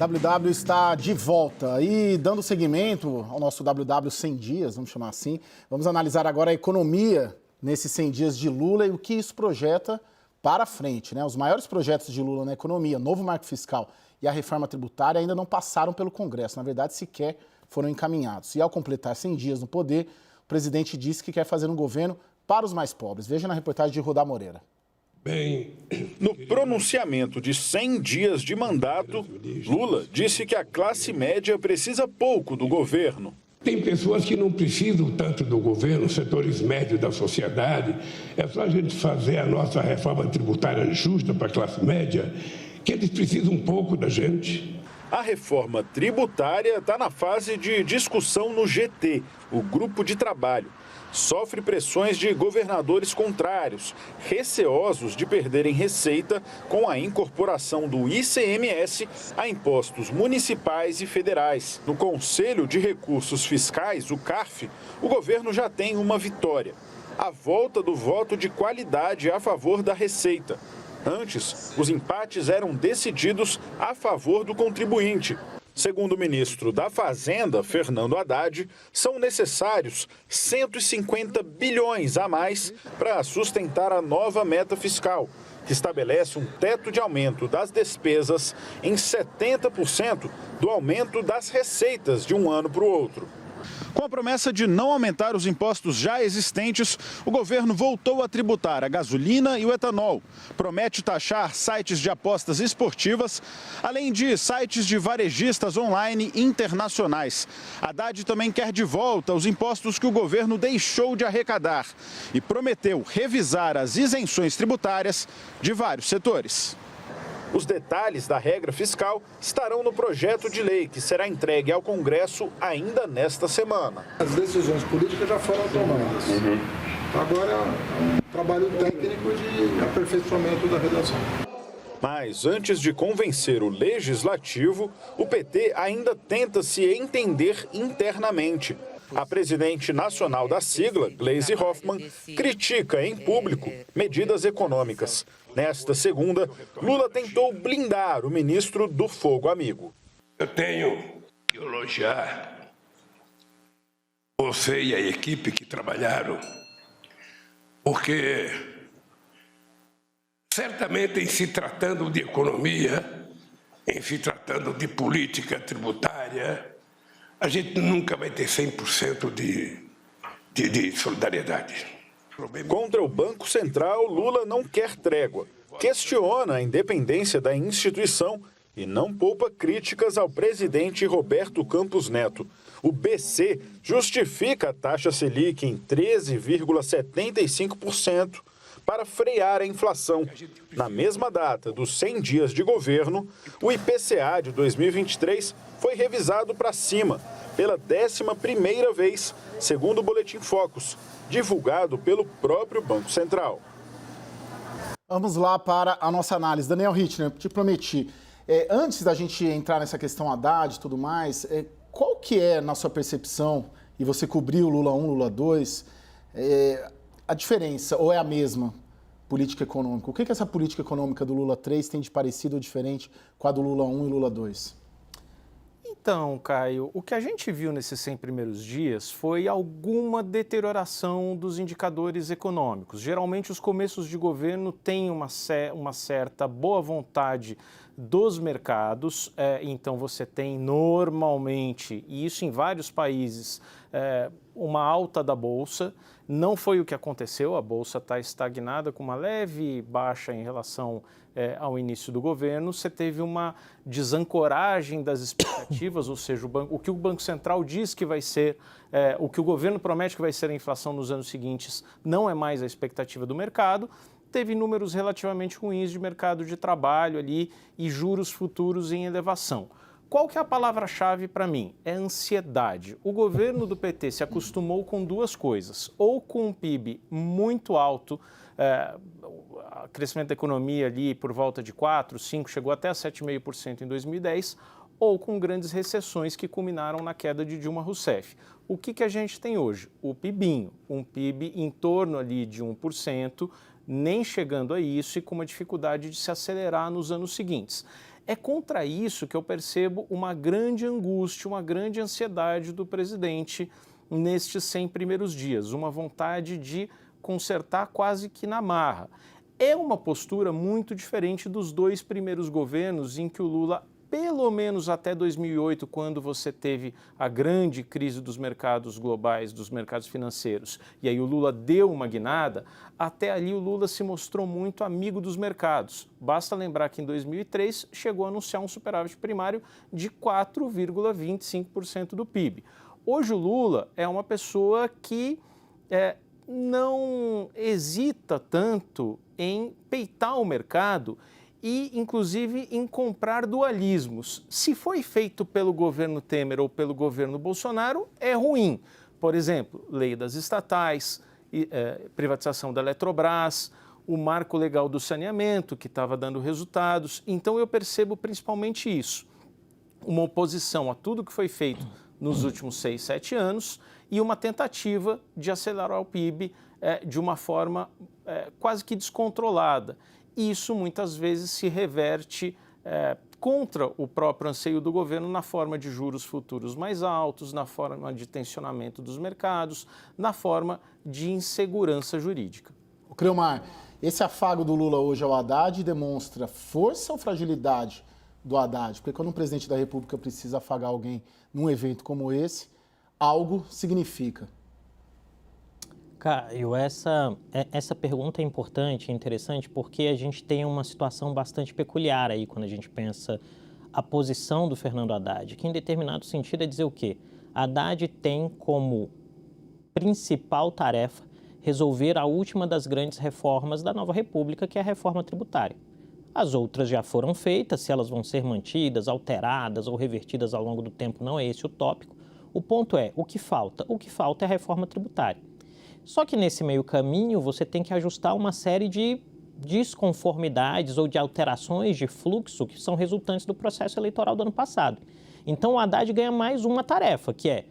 WW está de volta e dando seguimento ao nosso WW 100 dias, vamos chamar assim. Vamos analisar agora a economia nesses 100 dias de Lula e o que isso projeta para frente, né? Os maiores projetos de Lula na economia, novo marco fiscal e a reforma tributária ainda não passaram pelo Congresso, na verdade sequer foram encaminhados. E ao completar 100 dias no poder, o presidente disse que quer fazer um governo para os mais pobres. Veja na reportagem de Rodar Moreira. No pronunciamento de 100 dias de mandato, Lula disse que a classe média precisa pouco do governo. Tem pessoas que não precisam tanto do governo, setores médios da sociedade. É só a gente fazer a nossa reforma tributária justa para a classe média, que eles precisam um pouco da gente. A reforma tributária está na fase de discussão no GT, o grupo de trabalho. Sofre pressões de governadores contrários, receosos de perderem receita com a incorporação do ICMS a impostos municipais e federais. No Conselho de Recursos Fiscais, o CARF, o governo já tem uma vitória: a volta do voto de qualidade a favor da receita. Antes, os empates eram decididos a favor do contribuinte. Segundo o ministro da Fazenda, Fernando Haddad, são necessários 150 bilhões a mais para sustentar a nova meta fiscal, que estabelece um teto de aumento das despesas em 70% do aumento das receitas de um ano para o outro. Com a promessa de não aumentar os impostos já existentes, o governo voltou a tributar a gasolina e o etanol. Promete taxar sites de apostas esportivas, além de sites de varejistas online internacionais. Haddad também quer de volta os impostos que o governo deixou de arrecadar e prometeu revisar as isenções tributárias de vários setores. Os detalhes da regra fiscal estarão no projeto de lei que será entregue ao Congresso ainda nesta semana. As decisões políticas já foram tomadas. Agora é um trabalho técnico de aperfeiçoamento da redação. Mas antes de convencer o Legislativo, o PT ainda tenta se entender internamente. A presidente nacional da sigla, Gleisi Hoffmann, critica em público medidas econômicas. Nesta segunda, Lula tentou blindar o ministro do Fogo Amigo. Eu tenho que elogiar você e a equipe que trabalharam, porque certamente em se tratando de economia, em se tratando de política tributária, a gente nunca vai ter 100% de solidariedade. Contra o Banco Central, Lula não quer trégua. Questiona a independência da instituição e não poupa críticas ao presidente Roberto Campos Neto. O BC justifica a taxa Selic em 13,75% para frear a inflação. Na mesma data dos 100 dias de governo, o IPCA de 2023 foi revisado para cima pela 11ª vez, segundo o Boletim Focus, divulgado pelo próprio Banco Central. Vamos lá para a nossa análise. Daniel Rittner, te prometi, antes da gente entrar nessa questão Haddad e tudo mais, qual que é, na sua percepção, e você cobriu Lula 1, Lula 2, a diferença, ou é a mesma, política econômica? O que essa política econômica do Lula 3 tem de parecido ou diferente com a do Lula 1 e Lula 2? Então, Caio, o que a gente viu nesses 100 primeiros dias foi alguma deterioração dos indicadores econômicos. Geralmente, os começos de governo têm uma certa boa vontade dos mercados, então você tem normalmente, e isso em vários países, uma alta da Bolsa. Não foi o que aconteceu, a Bolsa está estagnada com uma leve baixa em relação ao início do governo. Você teve uma desancoragem das expectativas, ou seja, o que o Banco Central diz que vai ser, o que o governo promete que vai ser a inflação nos anos seguintes, não é mais a expectativa do mercado. Teve números relativamente ruins de mercado de trabalho ali e juros futuros em elevação. Qual que é a palavra-chave para mim? É ansiedade. O governo do PT se acostumou com duas coisas, ou com um PIB muito alto, crescimento da economia ali por volta de 4, 5, chegou até 7,5% em 2010, ou com grandes recessões que culminaram na queda de Dilma Rousseff. O que a gente tem hoje? O PIBinho, um PIB em torno ali de 1%, nem chegando a isso e com uma dificuldade de se acelerar nos anos seguintes. É contra isso que eu percebo uma grande angústia, uma grande ansiedade do presidente nestes 100 primeiros dias, uma vontade de consertar quase que na marra. É uma postura muito diferente dos 2 primeiros governos em que o Lula, pelo menos até 2008, quando você teve a grande crise dos mercados globais, dos mercados financeiros, e aí o Lula deu uma guinada, até ali o Lula se mostrou muito amigo dos mercados. Basta lembrar que em 2003 chegou a anunciar um superávit primário de 4,25% do PIB. Hoje o Lula é uma pessoa que não hesita tanto em peitar o mercado e, inclusive, em comprar dualismos. Se foi feito pelo governo Temer ou pelo governo Bolsonaro, é ruim. Por exemplo, lei das estatais, privatização da Eletrobras, o marco legal do saneamento, que estava dando resultados. Então, eu percebo principalmente isso. Uma oposição a tudo que foi feito nos últimos 6, 7 anos e uma tentativa de acelerar o PIB de uma forma quase que descontrolada. Isso muitas vezes se reverte contra o próprio anseio do governo na forma de juros futuros mais altos, na forma de tensionamento dos mercados, na forma de insegurança jurídica. O Creomar, esse afago do Lula hoje ao Haddad demonstra força ou fragilidade do Haddad? Porque quando um presidente da República precisa afagar alguém num evento como esse, algo significa. Caio, essa pergunta é importante, é interessante, porque a gente tem uma situação bastante peculiar aí quando a gente pensa a posição do Fernando Haddad, que em determinado sentido é dizer o quê? Haddad tem como principal tarefa resolver a última das grandes reformas da nova República, que é a reforma tributária. As outras já foram feitas, se elas vão ser mantidas, alteradas ou revertidas ao longo do tempo, não é esse o tópico. O ponto é, o que falta? O que falta é a reforma tributária. Só que nesse meio caminho você tem que ajustar uma série de desconformidades ou de alterações de fluxo que são resultantes do processo eleitoral do ano passado. Então o Haddad ganha mais uma tarefa, que é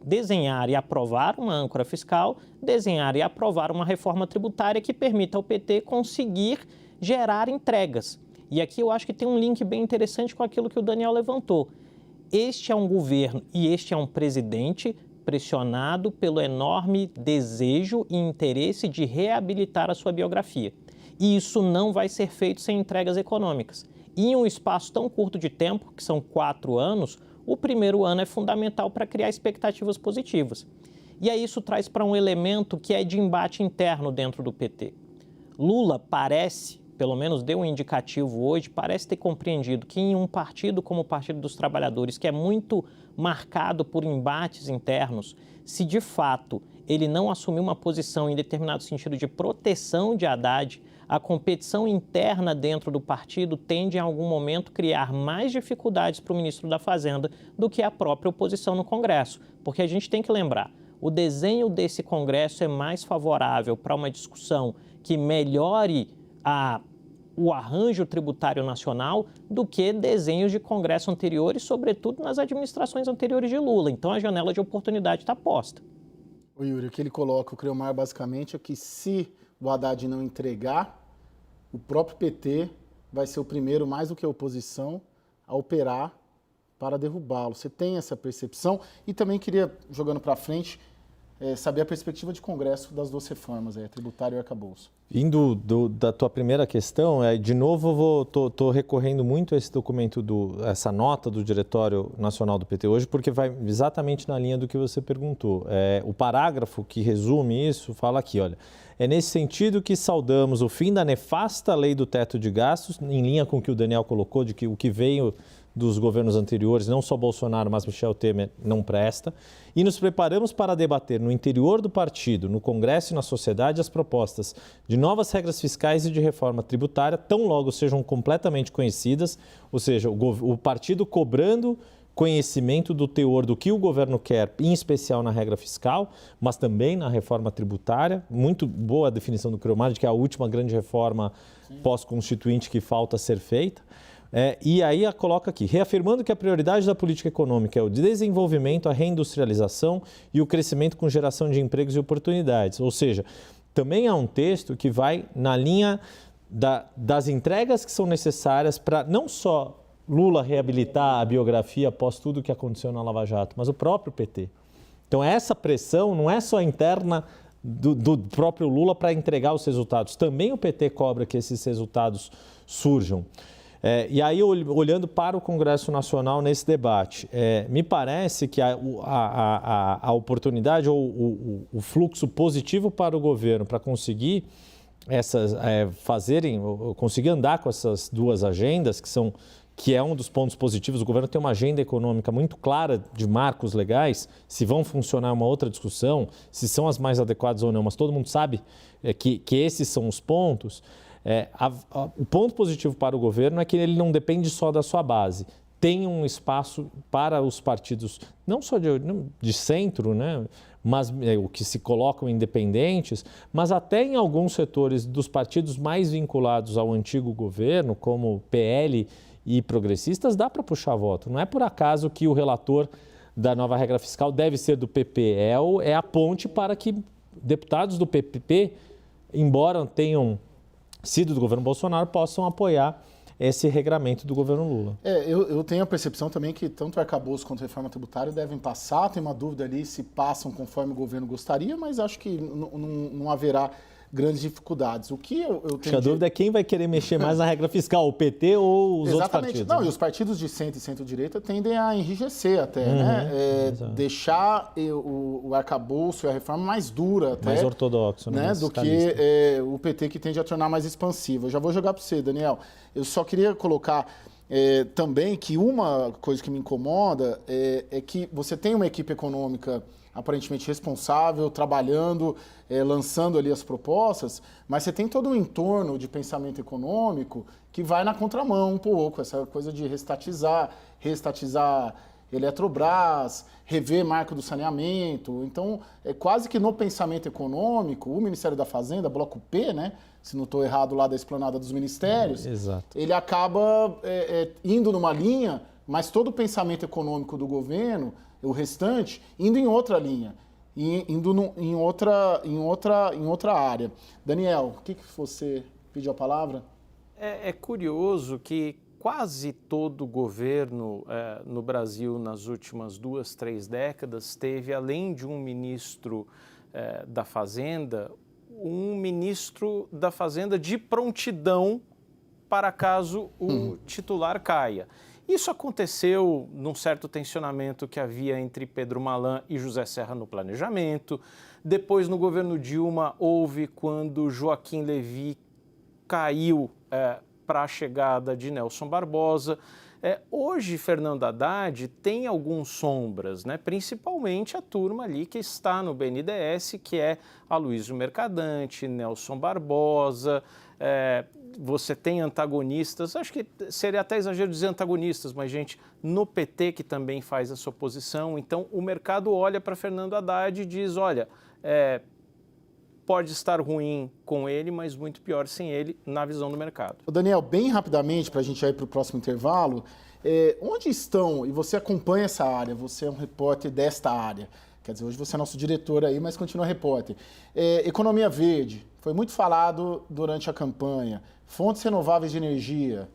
desenhar e aprovar uma âncora fiscal, desenhar e aprovar uma reforma tributária que permita ao PT conseguir gerar entregas. E aqui eu acho que tem um link bem interessante com aquilo que o Daniel levantou. Este é um governo e este é um presidente pressionado pelo enorme desejo e interesse de reabilitar a sua biografia. E isso não vai ser feito sem entregas econômicas. E em um espaço tão curto de tempo, que são 4 anos, o primeiro ano é fundamental para criar expectativas positivas. E aí isso traz para um elemento que é de embate interno dentro do PT. Lula parece, pelo menos deu um indicativo hoje, parece ter compreendido que em um partido como o Partido dos Trabalhadores, que é muito marcado por embates internos, se de fato ele não assumir uma posição em determinado sentido de proteção de Haddad, a competição interna dentro do partido tende em algum momento criar mais dificuldades para o ministro da Fazenda do que a própria oposição no Congresso. Porque a gente tem que lembrar, o desenho desse Congresso é mais favorável para uma discussão que melhore o arranjo tributário nacional do que desenhos de Congresso anteriores, sobretudo nas administrações anteriores de Lula. Então, a janela de oportunidade está posta. O Yuri, o que ele coloca, o Creomar, basicamente, é que se o Haddad não entregar, o próprio PT vai ser o primeiro, mais do que a oposição, a operar para derrubá-lo. Você tem essa percepção? E também queria, jogando para frente, saber a perspectiva de Congresso das 2 reformas, tributário e arcabouço. Indo da tua primeira questão, de novo estou recorrendo muito a esse documento, essa nota do Diretório Nacional do PT hoje, porque vai exatamente na linha do que você perguntou. O parágrafo que resume isso fala aqui, olha, é nesse sentido que saudamos o fim da nefasta lei do teto de gastos, em linha com o que o Daniel colocou, de que o que veio dos governos anteriores, não só Bolsonaro, mas Michel Temer, não presta. E nos preparamos para debater no interior do partido, no Congresso e na sociedade, as propostas de novas regras fiscais e de reforma tributária, tão logo sejam completamente conhecidas, ou seja, o partido cobrando conhecimento do teor do que o governo quer, em especial na regra fiscal, mas também na reforma tributária. Muito boa a definição do Creomar, de que é a última grande reforma pós-constituinte que falta ser feita. E aí coloca aqui, reafirmando que a prioridade da política econômica é o desenvolvimento, a reindustrialização e o crescimento com geração de empregos e oportunidades. Ou seja, também há um texto que vai na linha das entregas que são necessárias para não só Lula reabilitar a biografia após tudo que aconteceu na Lava Jato, mas o próprio PT. Então, essa pressão não é só interna do próprio Lula para entregar os resultados. Também o PT cobra que esses resultados surjam. E aí, olhando para o Congresso Nacional nesse debate, me parece que a oportunidade ou o fluxo positivo para o governo para conseguir conseguir andar com essas duas agendas, que é um dos pontos positivos. O governo tem uma agenda econômica muito clara de marcos legais. Se vão funcionar é uma outra discussão, se são as mais adequadas ou não, mas todo mundo sabe que esses são os pontos. O ponto positivo para o governo é que ele não depende só da sua base. Tem um espaço para os partidos, não só de centro, né, mas o que se colocam independentes, mas até em alguns setores dos partidos mais vinculados ao antigo governo, como PL e progressistas, dá para puxar voto. Não é por acaso que o relator da nova regra fiscal deve ser do PP. É a ponte para que deputados do PPP, embora tenham sido do governo Bolsonaro, possam apoiar esse regramento do governo Lula. Eu tenho a percepção também que tanto o arcabouço quanto a reforma tributária devem passar. Tem uma dúvida ali se passam conforme o governo gostaria, mas acho que não haverá grandes dificuldades. O que eu tenho Acho que a dúvida é quem vai querer mexer mais na regra fiscal, o PT ou os outros partidos? Não, né? E os partidos de centro e centro-direita tendem a enrijecer até, né? Deixar o arcabouço e a reforma mais dura até. Mais ortodoxo, né? Do que o PT, que tende a tornar mais expansivo. Eu já vou jogar para você, Daniel. Eu só queria colocar também que uma coisa que me incomoda é que você tem uma equipe econômica aparentemente responsável, trabalhando, lançando ali as propostas, mas você tem todo um entorno de pensamento econômico que vai na contramão um pouco, essa coisa de reestatizar Eletrobras, rever marco do saneamento. Então, quase que no pensamento econômico, o Ministério da Fazenda, bloco P, né, se não estou errado lá da esplanada dos ministérios, ele acaba indo numa linha, mas todo o pensamento econômico do governo, o restante, indo em outra linha, indo em outra área. Daniel, o que você pediu a palavra? É curioso que quase todo governo no Brasil nas últimas 2, 3 décadas teve, além de um ministro da Fazenda, um ministro da Fazenda de prontidão para caso o titular caia. Isso aconteceu num certo tensionamento que havia entre Pedro Malan e José Serra no planejamento. Depois, no governo Dilma, houve quando Joaquim Levy caiu para a chegada de Nelson Barbosa. Hoje, Fernando Haddad tem algumas sombras, né? Principalmente a turma ali que está no BNDES, que é Aloysio Mercadante, Nelson Barbosa. Você tem antagonistas, acho que seria até exagero dizer antagonistas, mas gente no PT que também faz essa oposição. Então, o mercado olha para Fernando Haddad e diz, olha, pode estar ruim com ele, mas muito pior sem ele, na visão do mercado. Daniel, bem rapidamente, para a gente ir para o próximo intervalo, onde estão, e você acompanha essa área, você é um repórter desta área, quer dizer, hoje você é nosso diretor aí, mas continua repórter. Economia verde, foi muito falado durante a campanha, fontes renováveis de energia,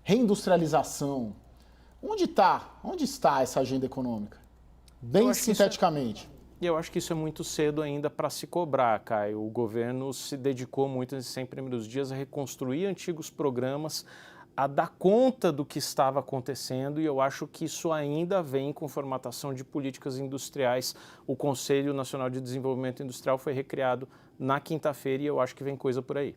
reindustrialização. Onde está essa agenda econômica? Bem sinteticamente. Eu acho que isso é muito cedo ainda para se cobrar, Caio. O governo se dedicou muito nesses 100 primeiros dias a reconstruir antigos programas, a dar conta do que estava acontecendo, e eu acho que isso ainda vem com formatação de políticas industriais. O Conselho Nacional de Desenvolvimento Industrial foi recriado na quinta-feira e eu acho que vem coisa por aí.